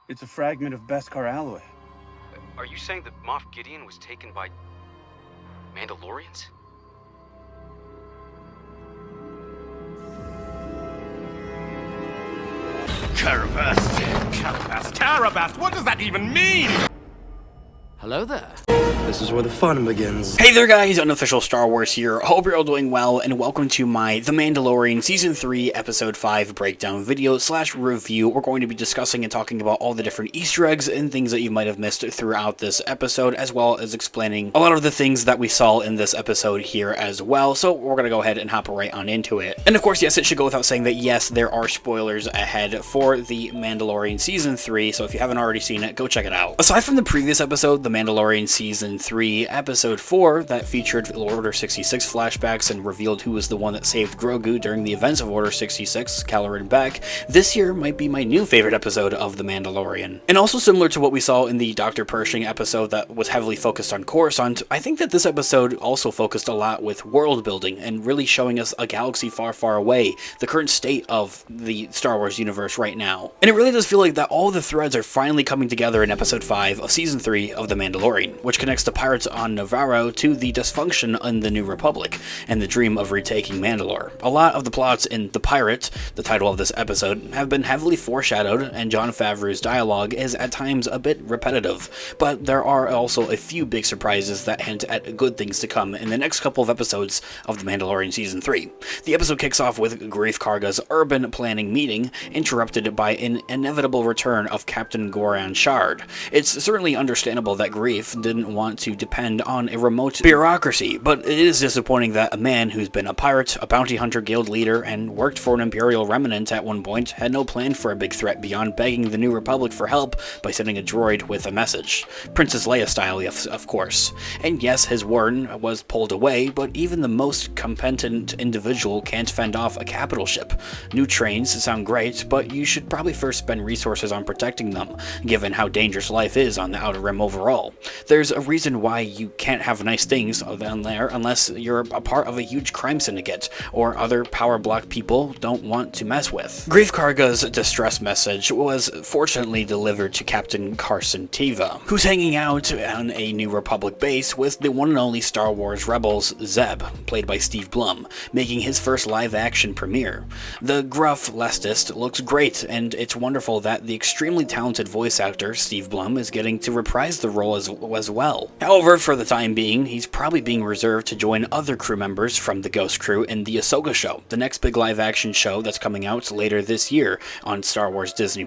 It's a fragment of Beskar alloy. Are you saying that Moff Gideon was taken by Mandalorians? Carabast, what does that even mean? Hello there. This is where the fun begins. Hey there guys, Unofficial Star Wars here. Hope you're all doing well, and welcome to my The Mandalorian Season 3 Episode 5 breakdown video / review. We're going to be discussing and talking about all the different Easter eggs and things that you might have missed throughout this episode, as well as explaining a lot of the things that we saw in this episode here as well. So we're going to go ahead and hop right on into it. And of course, yes, it should go without saying that yes, there are spoilers ahead for The Mandalorian Season 3, so if you haven't already seen it, go check it out. Aside from the previous episode, The Mandalorian Season 3 Episode 4, that featured Order 66 flashbacks and revealed who was the one that saved Grogu during the events of Order 66, Caloran Beck, this year might be my new favorite episode of The Mandalorian. And also similar to what we saw in the Dr. Pershing episode that was heavily focused on Coruscant, I think that this episode also focused a lot with world building and really showing us a galaxy far, far away, the current state of the Star Wars universe right now. And it really does feel like that all the threads are finally coming together in Episode 5 of Season 3 of The Mandalorian, which connects the pirates on Navarro to the dysfunction in the New Republic and the dream of retaking Mandalore. A lot of the plots in The Pirate, the title of this episode, have been heavily foreshadowed, and Jon Favreau's dialogue is at times a bit repetitive, but there are also a few big surprises that hint at good things to come in the next couple of episodes of The Mandalorian Season 3. The episode kicks off with Greef Karga's urban planning meeting, interrupted by an inevitable return of Captain Goran Shard. It's certainly understandable that Greef didn't want to depend on a remote bureaucracy, but it is disappointing that a man who's been a pirate, a bounty hunter guild leader, and worked for an Imperial remnant at one point had no plan for a big threat beyond begging the New Republic for help by sending a droid with a message. Princess Leia style, of course. And yes, his warden was pulled away, but even the most competent individual can't fend off a capital ship. New trains sound great, but you should probably first spend resources on protecting them, given how dangerous life is on the Outer Rim overall. There's a reason why you can't have nice things down there unless you're a part of a huge crime syndicate, or other power block people don't want to mess with. Greef Karga's distress message was fortunately delivered to Captain Carson Teva, who's hanging out on a New Republic base with the one and only Star Wars Rebels Zeb, played by Steve Blum, making his first live-action premiere. The gruff leftist looks great, and it's wonderful that the extremely talented voice actor Steve Blum is getting to reprise the role as well. However, for the time being, he's probably being reserved to join other crew members from the Ghost Crew in the Ahsoka show, the next big live-action show that's coming out later this year on Star Wars Disney+.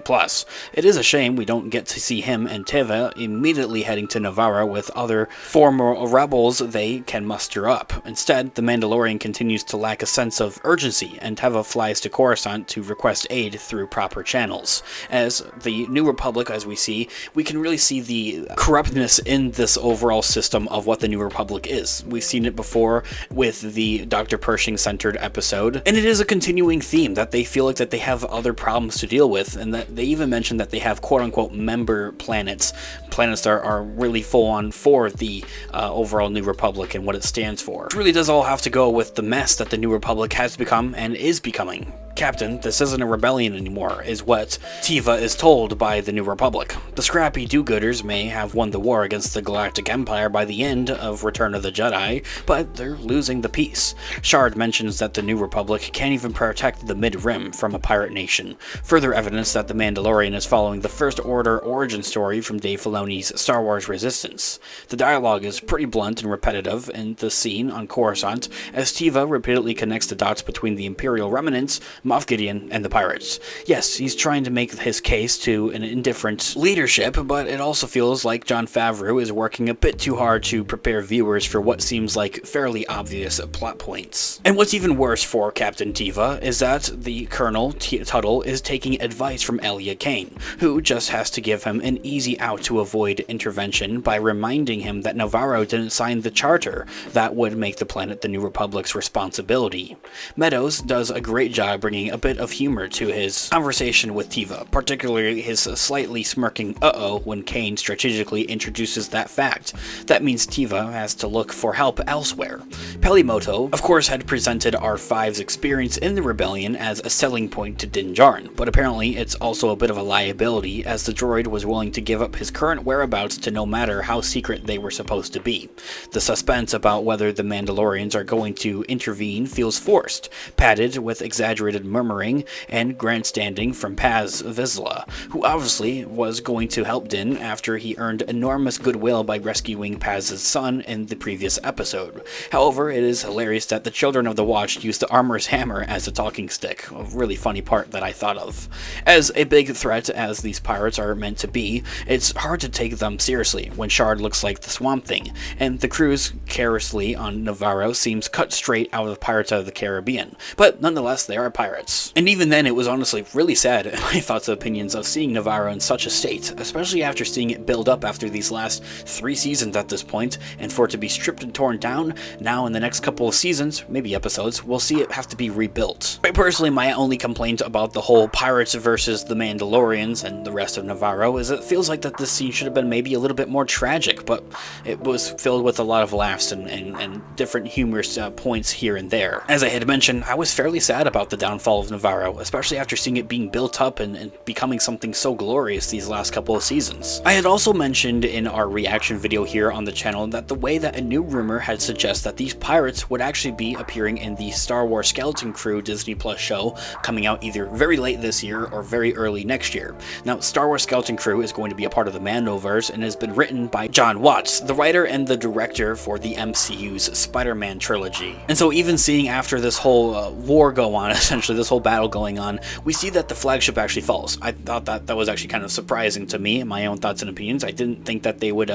It is a shame we don't get to see him and Teva immediately heading to Navarro with other former rebels they can muster up. Instead, the Mandalorian continues to lack a sense of urgency, and Teva flies to Coruscant to request aid through proper channels. As the New Republic, as we see, we can really see the corruptness in this overall system of what the New Republic is. We've seen it before with the Dr. Pershing-centered episode, and it is a continuing theme that they feel like that they have other problems to deal with, and that they even mention that they have quote-unquote member planets that are really full-on for the overall New Republic and what it stands for. It really does all have to go with the mess that the New Republic has become and is becoming. Captain, this isn't a rebellion anymore, is what Teva is told by the New Republic. The scrappy do-gooders may have won the war against the Galactic Empire by the end of Return of the Jedi, but they're losing the peace. Shard mentions that the New Republic can't even protect the Mid-Rim from a pirate nation, further evidence that the Mandalorian is following the First Order origin story from Dave Filoni's Star Wars Resistance. The dialogue is pretty blunt and repetitive in the scene on Coruscant, as Teva repeatedly connects the dots between the Imperial remnants, Moff Gideon, and the pirates. Yes, he's trying to make his case to an indifferent leadership, but it also feels like Jon Favreau is working a bit too hard to prepare viewers for what seems like fairly obvious plot points. And what's even worse for Captain Teva is that the Colonel Tuttle is taking advice from Elia Kane, who just has to give him an easy out to avoid intervention by reminding him that Navarro didn't sign the charter that would make the planet the New Republic's responsibility. Meadows does a great job bringing a bit of humor to his conversation with Teva, particularly his slightly smirking uh-oh when Kane strategically introduces that fact. That means Teva has to look for help elsewhere. Pelimoto, of course, had presented R5's experience in the rebellion as a selling point to Din Djarin, but apparently it's also a bit of a liability, as the droid was willing to give up his current whereabouts to no matter how secret they were supposed to be. The suspense about whether the Mandalorians are going to intervene feels forced, padded with exaggerated murmuring and grandstanding from Paz Vizsla, who obviously was going to help Din after he earned enormous goodwill by rescuing Paz's son in the previous episode. However, it is hilarious that the Children of the Watch used the armor's hammer as a talking stick, a really funny part that I thought of. As a big threat as these pirates are meant to be, it's hard to take them seriously when Shard looks like the Swamp Thing, and the crew's carelessly on Navarro seems cut straight out of Pirates of the Caribbean, but nonetheless they are pirates. And even then it was honestly really sad, in my thoughts and opinions, of seeing Navarro in such a state, especially after seeing it build up after these last 3 seasons at this point, and for it to be stripped and torn down. Now in the next couple of seasons, maybe episodes, we'll see it have to be rebuilt. But personally, my only complaint about the whole pirates versus the Mandalorians and the rest of Navarro is it feels like that this scene should have been maybe a little bit more tragic, but it was filled with a lot of laughs and different humorous points here and there. As I had mentioned, I was fairly sad about the downfall of Navarro, especially after seeing it being built up and becoming something so glorious these last couple of seasons. I had also mentioned in our reaction video here on the channel that the way that a new rumor had suggested that these pirates would actually be appearing in the Star Wars Skeleton Crew Disney Plus show coming out either very late this year or very early next year. Now, Star Wars Skeleton Crew is going to be a part of the Mandoverse and has been written by John Watts, the writer and the director for the MCU's Spider-Man trilogy. And so even seeing after this whole war go on, essentially this whole battle going on, we see that the flagship actually falls. I thought that was actually kind of surprising to me, in my own thoughts and opinions. I didn't think that they would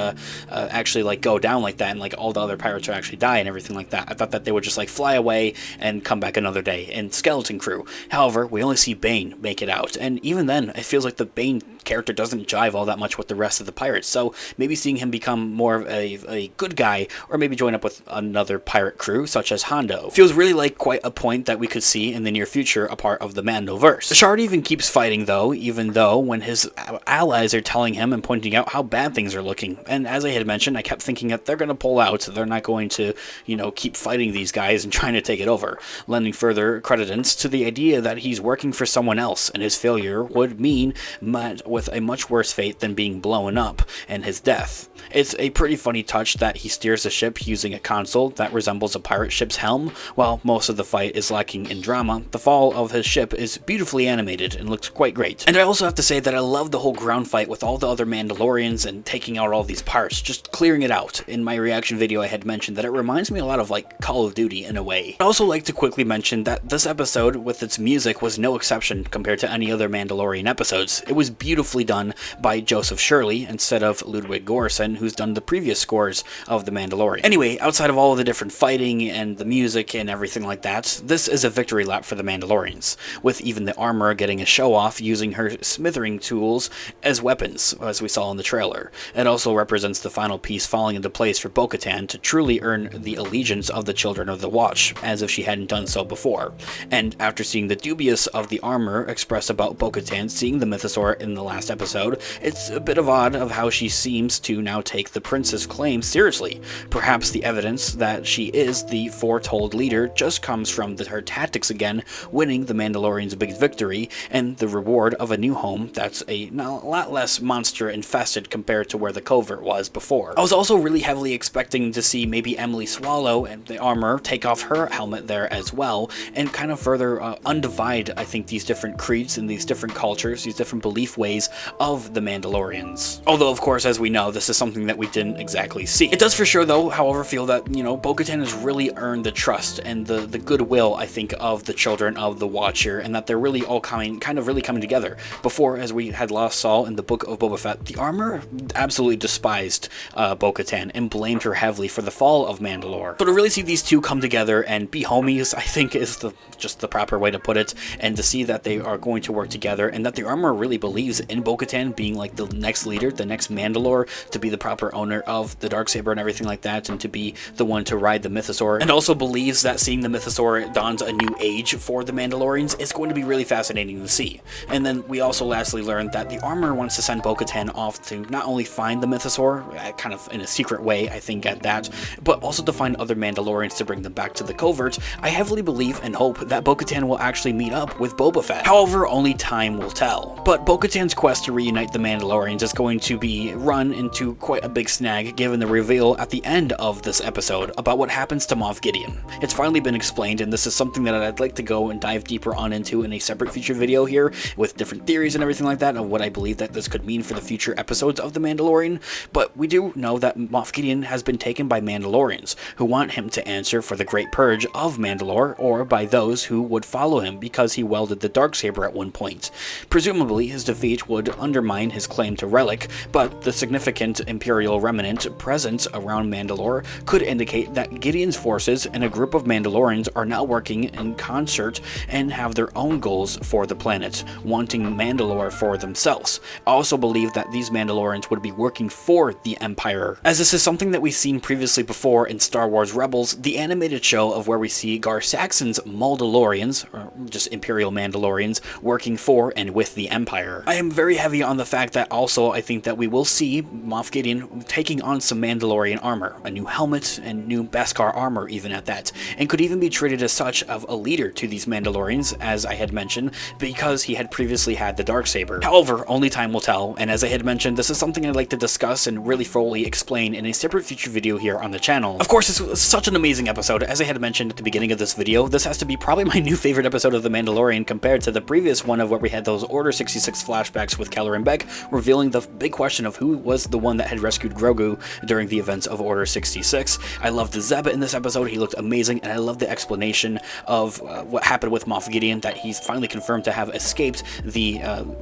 actually like go down like that and like all the other pirates would actually die and everything like that. I thought that they would just like fly away and come back another day in Skeleton Crew. However, we only see Bane make it out, and even then it feels like the Bane character doesn't jive all that much with the rest of the pirates, so maybe seeing him become more of a good guy, or maybe join up with another pirate crew such as Hondo, feels really like quite a point that we could see in the near future a part of the Mandoverse. Shard even keeps fighting though, even though when his allies are telling him and pointing out how bad things are looking, and as I had mentioned, I kept thinking that they're going to pull out, they're not going to, you know, keep fighting these guys and trying to take it over, lending further credence to the idea that he's working for someone else, and his failure would mean met with a much worse fate than being blown up and his death. It's a pretty funny touch that he steers the ship using a console that resembles a pirate ship's helm. While most of the fight is lacking in drama, the fall of his ship is beautifully animated and looks quite great. And I also have to say that I love the whole ground fight with all the other Mandalorians and taking out all these pirates, just clearing it out. In my reaction video I had mentioned that it reminds me a lot of like Call of Duty in a way. I'd also like to quickly mention that this episode with its music was no exception compared to any other Mandalorian episodes. It was beautifully done by Joseph Shirley instead of Ludwig Göransson, who's done the previous scores of The Mandalorian. Anyway, outside of all of the different fighting and the music and everything like that, this is a victory lap for the Mandalorians, with even the armor getting a show off using her smithering tools as weapons, as we saw in the trailer. It also represents the final piece falling into place for Bo-Katan to truly earn the allegiance of the Children of the Watch, as if she hadn't done so before. And after seeing the dubious of the armor expressed about Bo-Katan seeing the mythosaur in the last episode, it's a bit of odd of how she seems to now take the prince's claim seriously. Perhaps the evidence that she is the foretold leader just comes from her tactics again, winning the Mandalorians a big victory, and the reward of a new home that's a lot less monster-infested compared to where the covert was before. I was also really heavily expecting to see maybe Emily Swallow and the armor take off her helmet there as well, and kind of further undivide, I think, these different creeds and these different cultures, these different belief ways of the Mandalorians. Although, of course, as we know, this is something that we didn't exactly see. It does for sure, though, however, feel that, you know, Bo-Katan has really earned the trust and the goodwill, I think, of the Children of the Watcher, and that they're really all coming together. Before, as we had last saw in the Book of Boba Fett, the armor absolutely despised Bo-Katan and blamed her heavily for the fall of Mandalore. So to really see these two come together and be homies, I think is just the proper way to put it, and to see that they are going to work together and that the armor really believes in Bo-Katan being like the next leader, the next Mandalore, to be the proper owner of the Darksaber and everything like that, and to be the one to ride the mythosaur, and also believes that seeing the mythosaur dawns a new age for for the Mandalorians is going to be really fascinating to see. And then we also lastly learned that the armor wants to send Bo-Katan off to not only find the Mythosaur, kind of in a secret way, I think, at that, but also to find other Mandalorians to bring them back to the covert. I heavily believe and hope that Bo-Katan will actually meet up with Boba Fett. However, only time will tell. But Bo-Katan's quest to reunite the Mandalorians is going to be run into quite a big snag given the reveal at the end of this episode about what happens to Moff Gideon. It's finally been explained, and this is something that I'd like to go and dive deeper on into in a separate future video here with different theories and everything like that of what I believe that this could mean for the future episodes of The Mandalorian. But we do know that Moff Gideon has been taken by Mandalorians who want him to answer for the Great Purge of Mandalore, or by those who would follow him because he wielded the Darksaber at one point. Presumably his defeat would undermine his claim to Relic, but the significant Imperial remnant presence around Mandalore could indicate that Gideon's forces and a group of Mandalorians are now working in concert and have their own goals for the planet, wanting Mandalore for themselves. I also believe that these Mandalorians would be working for the Empire, as this is something that we've seen previously before in Star Wars Rebels, the animated show of where we see Gar Saxon's Mandalorians, or just Imperial Mandalorians, working for and with the Empire. I am very heavy on the fact that also I think that we will see Moff Gideon taking on some Mandalorian armor, a new helmet and new Beskar armor even at that, and could even be treated as such of a leader to these Mandalorians, as I had mentioned, because he had previously had the Darksaber. However, only time will tell, and as I had mentioned, this is something I'd like to discuss and really fully explain in a separate future video here on the channel. Of course, this was such an amazing episode. As I had mentioned at the beginning of this video, this has to be probably my new favorite episode of The Mandalorian compared to the previous one of where we had those Order 66 flashbacks with Keller and Beck, revealing the big question of who was the one that had rescued Grogu during the events of Order 66. I loved the Zeb in this episode. He looked amazing, and I love the explanation of what happened with Moff Gideon, that he's finally confirmed to have escaped the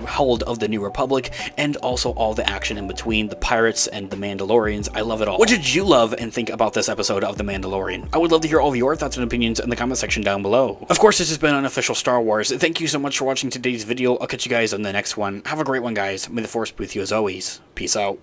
hold of the New Republic, and also all the action in between the pirates and the Mandalorians. I love it all. What did you love and think about this episode of The Mandalorian? I would love to hear all of your thoughts and opinions in the comment section down below. Of course, this has been Unofficial Star Wars. Thank you so much for watching today's video. I'll catch you guys on the next one. Have a great one, guys. May the Force be with you as always. Peace out.